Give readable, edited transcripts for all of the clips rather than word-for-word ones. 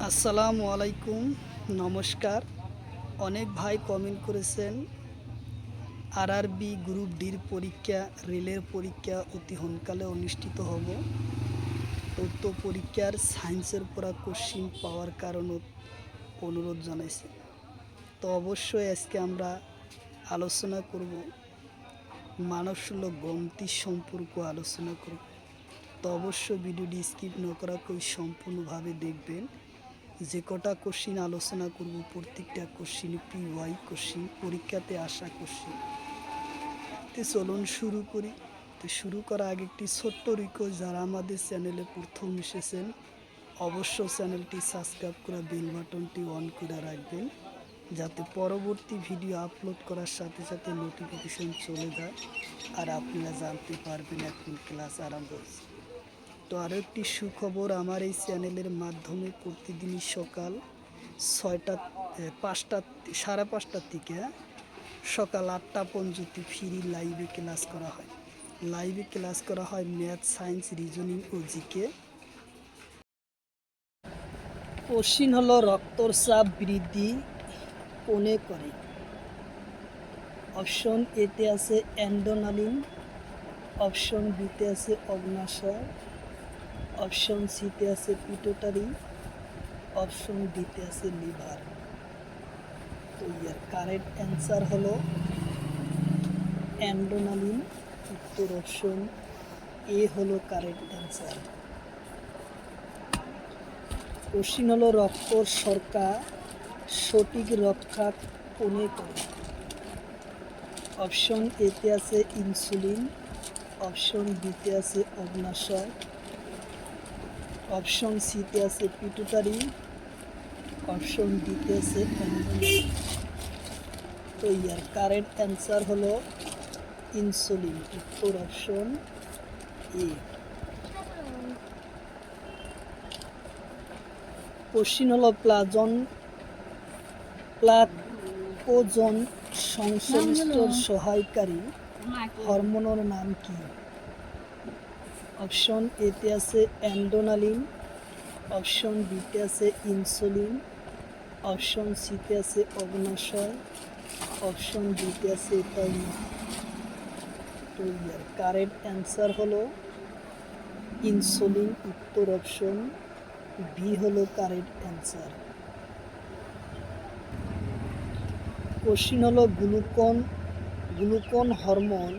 আসসালামু আলাইকুম, নমস্কার। অনেক ভাই কমেন্ট করেছেন আরআরবি গ্রুপ ডির পরীক্ষা, রেলের পরীক্ষা অতি সোনকালে অনুষ্ঠিত হব। তো পরীক্ষার সায়েন্সের পড়া কোশ্চিন পাওয়ার কারণত অনুরোধ জানাইছে। তো অবশ্যই আজকে আমরা আলোচনা করব মানবসুলভ গ্রন্থি সম্পর্ক আলোচনা করব। তো অবশ্যই ভিডিওটি স্কিপ না করা সম্পূর্ণভাবে দেখবেন। যে কটা কোশ্চিন আলোচনা করব প্রত্যেকটা কোশ্চিন PY কোশ্চিন, পরীক্ষাতে আসা কোশ্চিন। তো চলুন শুরু করি। তো শুরু করার আগে একটি ছোট্ট রিকোয়েস্ট, যারা আমাদের চ্যানেলে প্রথম এসেছেন অবশ্য চ্যানেলটি সাবস্ক্রাইব করে বেল বাটনটি অন করে রাখবেন, যাতে পরবর্তী ভিডিও আপলোড করার সাথে সাথে নোটিফিকেশন চলে যায় আর আপনারা জানতে পারবেন এখন ক্লাস আরম্ভ হয়েছে। তো আরও একটি সুখবর, আমার এই চ্যানেলের মাধ্যমে প্রতিদিনই সকাল 5:30 থেকে সকাল 8টা পর্যন্ত ফ্রি লাইভে ক্লাস করা হয়। ম্যাথ, সায়েন্স, রিজনিং ও জিকে। কোশ্চিন হলো রক্তচাপ বৃদ্ধি কোনে করে? অপশন এতে আছে অ্যাড্রেনালিন, অপশন বিতে আছে অগ্ন্যাশয়, অপশন সিতে আছে পিটুইটারি, অপশন ডিতে আছে লিভার। তো এর কারেক্ট অ্যান্সার হলো অ্যাড্রেনালিন। উত্তর অপশন এ হলো কারেক্ট অ্যান্সার। কোশ্চিন হলো রক্তর শর্করা সঠিক রক্ষা কোনে করে? অপশন এতে আছে ইনসুলিন, অপশন বিতে আছে অগ্ন্যাশয়, অপশন সিতে আছে পিটুইটারি, অপশন ডিতে আছে অ্যাড্রেনালিন। তো ইয়ার কারেক্ট অ্যান্সার হলো ইনসুলিন। উত্তর অপশন এ। কোশ্চিন হলো প্লাকোজন সংশ্লেষণ সহায়কারী হরমোনের নাম কি? অপশন এতে আছে অ্যাড্রেনালিন, অপশন বিতে আছে ইনসুলিন, অপশন সিতে আছে অগ্ন্যাশয়, অপশন ডিতে আছে থাইরয়েড। তো ইয়ার কারেক্ট অ্যান্সার হলো ইনসুলিন। উত্তর অপশন বি হলো কারেক্ট অ্যান্সার। কোশ্চিন হলো গ্লুকন হরমোন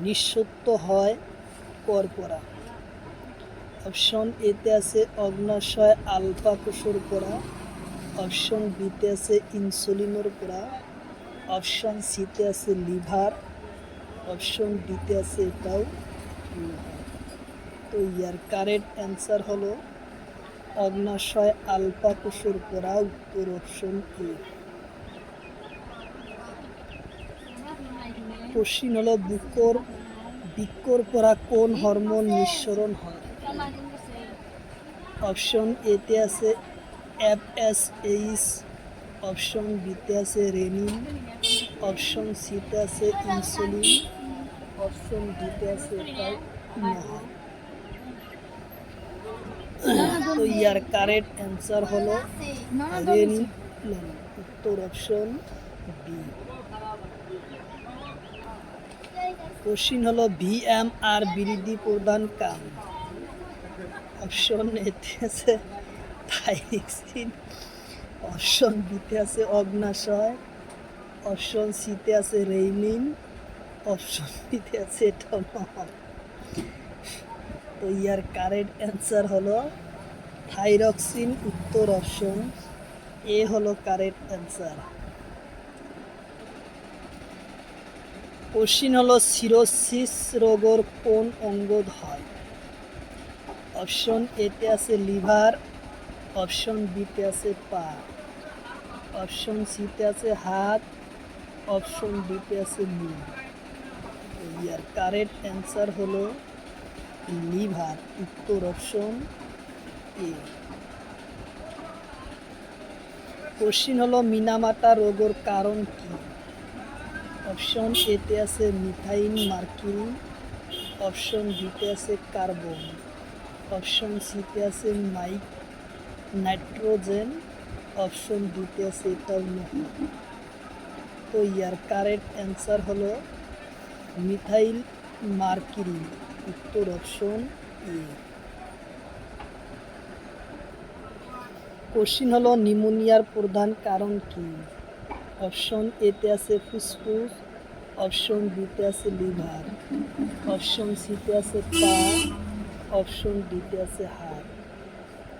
নিঃসৃত হয় কর পরা? অপশন এতে আছে অগ্ন্যাশয় আলফা কোষের পরা, অপশন বিতে আছে ইনসুলিনের পরা, অপশন সিতে আছে লিভার, অপশন ডিতে আছে এটাও লিভার। তো ইয়ার কারেক্ট অ্যান্সার হলো অগ্ন্যাশয় আলফা কোষের পরা। উত্তর অপশন এ। কোশ্চিন হলো বৃক্কর পরা কোন হরমোন নিঃসরণ হয়? অপশন এতে আছে FSH, অপশন বিতে আছে রেনিন, অপশন সিতে আছে ইনসুলিন, অপশন ডিতে আছে ইনাহার। তো ইয়ার কারেক্ট অ্যান্সার হলো রেনিন। উত্তর অপশন বি। কোশ্চিন হলো VMR বৃদ্ধি প্রদান কাম? অপশন এতে আছে থাইরক্সিন, অপশন বিতে আছে অগ্ন্যাশয়, অপশন সিতে আছে রেনিন, অপশন ডিতে আছে এটানল। তো ইয়ার কারেক্ট অ্যান্সার হলো থাইরক্সিন। উত্তর অপশন এ হলো কারেক্ট অ্যান্সার। কোশ্চিন হলো সিরোসিস রোগের কোন অঙ্গদ হয়? অপশন এতে আছে লিভার, অপশন বিতে আছে পা, অপশন সিতে আছে হাত, অপশন ডিতে আছে মুখ। ইয়ার কারেক্ট অ্যান্সার হলো লিভার। উত্তর অপশন এ। কোশ্চিন হলো মিনামাটা রোগের কারণ কি? অপশন এতে আছে মিথাইল মার্কিউরি, অপশন বিতে আছে কার্বন, অপশন সিতে আছে নাইট্রোজেন, অপশন ডিতে আছে এটাও নহয়। তো ইয়ার কারেক্ট অ্যান্সার হলো মিথাইল মার্কিউরি, উত্তর অপশন এ। কোশ্চিন হলো নিউমোনিয়ার প্রধান কারণ কি? অপশন এতে আছে ফুসফুস, অপশন বিতে আছে লিভার, অপশন সিতে আছে পা, অপশন ডিতে আছে হাড়।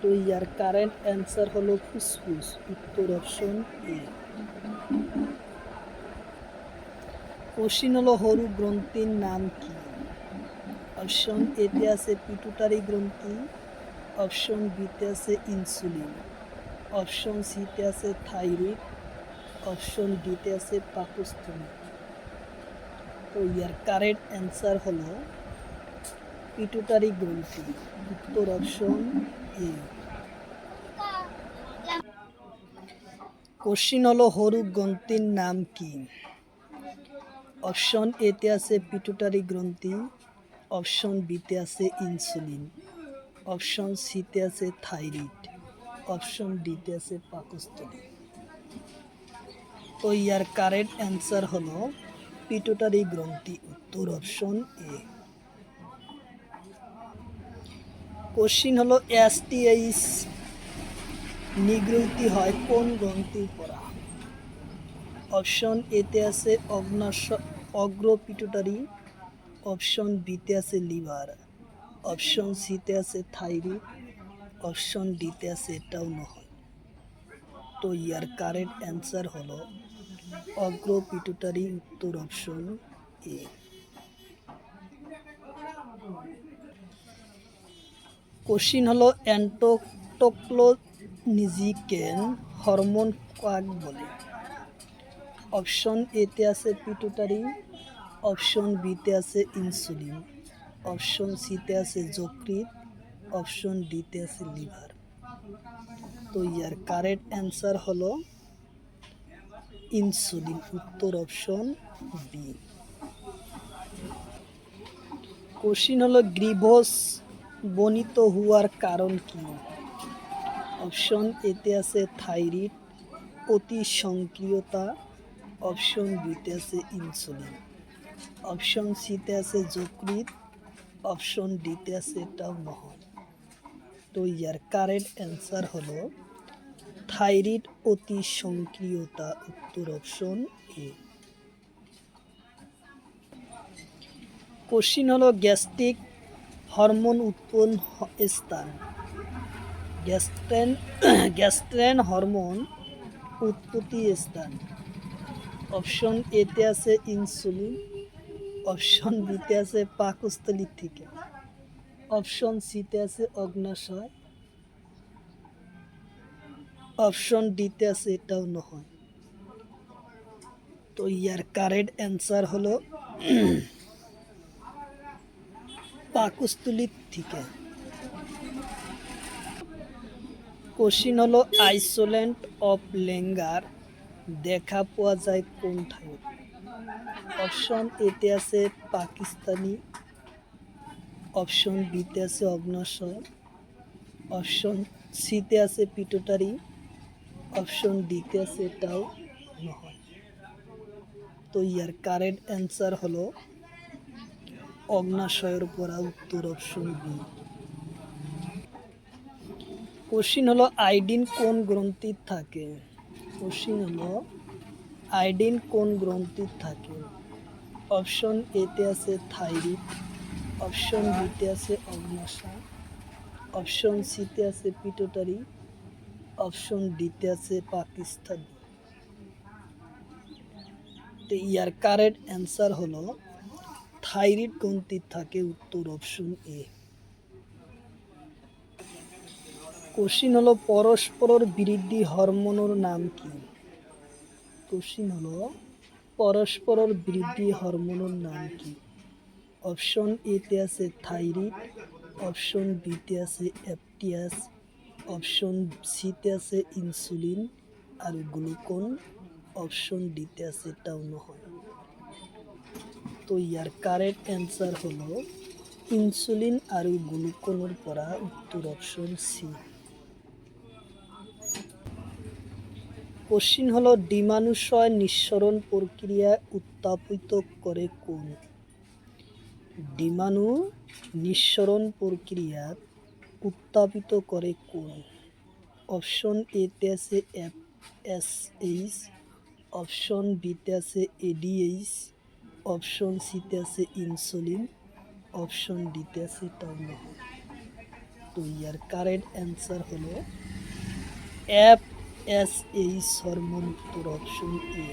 তো ইয়ার কারেন্ট অ্যান্সার হলো ফুসফুস, উত্তর অপশন এ। কোশ্চিন হলো হরু গ্রন্থির নাম কি? অপশন এতে আছে পিটুটারি গ্রন্থি, অপশন বিতে আছে ইনসুলিন, অপশন সিতে আছে থাইরয়েড, অপশন ডিতে আছে পাকস্থলী। তো ইয়ার কারেক্ট অ্যান্সার হলো পিটুটারি গ্রন্থি, উত্তর অপশন এ। কোশ্চিন হলো হরু গ্রন্থির নাম কি? অপশন এতে আছে পিটুটারি গ্রন্থি, অপশন বিতে আছে ইনসুলিন, অপশন সিতে আছে থাইরয়েড, অপশন ডিতে আছে পাকস্থলী। তো ইয়ার কারেক্ট অ্যান্সার হলো পিটুটারি গ্রন্থি, উত্তর অপশন এ। কোশ্চিন হলো এসটিএইচ নিগৃহীত হয় কোন গ্রন্থির পরা? অপশন এতে আছে অগ্র পিটুটারি, অপশন বিতে আছে লিভার, অপশন সিতে আছে থাইরয়েড, অপশন ডিতে আছে এটাও নহয়। তো ইয়ার কারেক্ট অ্যান্সার হলো অগ্র পিটুটারি, উত্তর অপশন এ। কোশ্চিন হলো অ্যান্টোটোক্লোনিজিকেন হরমোন কাক বলে? অপশন এতে আছে পিটুটারি, অপশন বিতে আছে ইনসুলিন, অপশন সিতে আছে যকৃৎ, অপশন ডিতে আছে লিভার। তো ইয়ার কারেক্ট অ্যান্সার হলো ইনসুলিন, উত্তর অপশন বি। কোশ্চিন হলো গ্রিভস বনিত হওয়ার কারণ কি? অপশন এতে আছে থাইরয়েড অতি সক্রিয়তা, অপশন বিতে আছে ইনসুলিন, অপশন সিতে আছে যকৃৎ, অপশন ডিতে আছে এটাও নহয়। তো ইয়ার কারেক্ট অ্যান্সার হলো থাইরয়েড অতি সক্রিয়তা, উত্তর অপশন এ। কোশ্চিন হলো গ্যাস্ট্রিক হরমোন উৎপন্ন স্থান? গ্যাস্ট্রেন হরমোন উৎপত্তি স্থান? অপশন এতে আছে ইনসুলিন, অপশন বিতে আছে পাকস্থলী থেকে, অপশন সিতে আছে অগ্নাশয়, অপশন ডিতে আছে এটাও নহয়। তো ইয়ার কারেক্ট অ্যান্সার হলো পাকস্থলী থেকে। কোশ্চিন হলো আইসোল্যান্ড অফ ল্যাঙ্গার দেখা পাওয়া যায় কোন ঠাইত? অপশন এতে আছে পাকিস্তানি, অপশন বিতে আছে অগ্নাশয়, অপশন সিতে আছে পিটুটারি, অপশন ডিতে আছে এটাও নহয়। তো ইয়ার কারেক্ট অ্যান্সার হলো অগ্নাশয়ের পরা, উত্তর অপশন বি। কোশ্চিন হলো আয়োডিন কোন গ্রন্থির থাকে? কোশ্চিন হলো আয়োডিন কোন গ্রন্থির থাকে? অপশন এতে আছে থাইরয়েড, অপশন বিতে আছে অগ্নাশয়, অপশন সিতে আছে পিটুটারি, অপশন ডিতে আছে পাকিস্তানি। তো ইয়ার কারেক্ট অ্যান্সার হলো থাইরয়েড গ্রন্থির থাকে, উত্তর অপশন এ। কোশ্চিন হলো পরস্পর বিরোধী হরমোনের নাম কি? কোশ্চিন হলো পরস্পর বিরোধী হরমোনের নাম কি? অপশন এতে আছে থাইরয়েড, অপশন বিতে আছে এফটিএস, অপশন সিতে আছে ইনসুলিন আর গ্লুকোন, অপশন ডিতে আছে এটাও নহয়। তো ইয়ার কারেক্ট অ্যান্সার হলো ইনসুলিন আর গ্লুকোনের পরা, উত্তর অপশন সি। কোশ্চিন হলো ডিমানুশয় নিঃসরণ প্রক্রিয়া উত্তাপিত করে কোন? ডিমাণু নিঃসরণ প্রক্রিয়া উত্তাপিত করে কোন? অপশন এতে আছে এফএসএইচ, অপশন বিতে আছে এডিএইচ, অপশন সিতে আছে ইনসুলিন, অপশন ডিতে আছে টার্মোহল। তো ইয়ার কারেক্ট অ্যান্সার হলো এফএসএইচ হরমোন, উত্তর অপশন এ।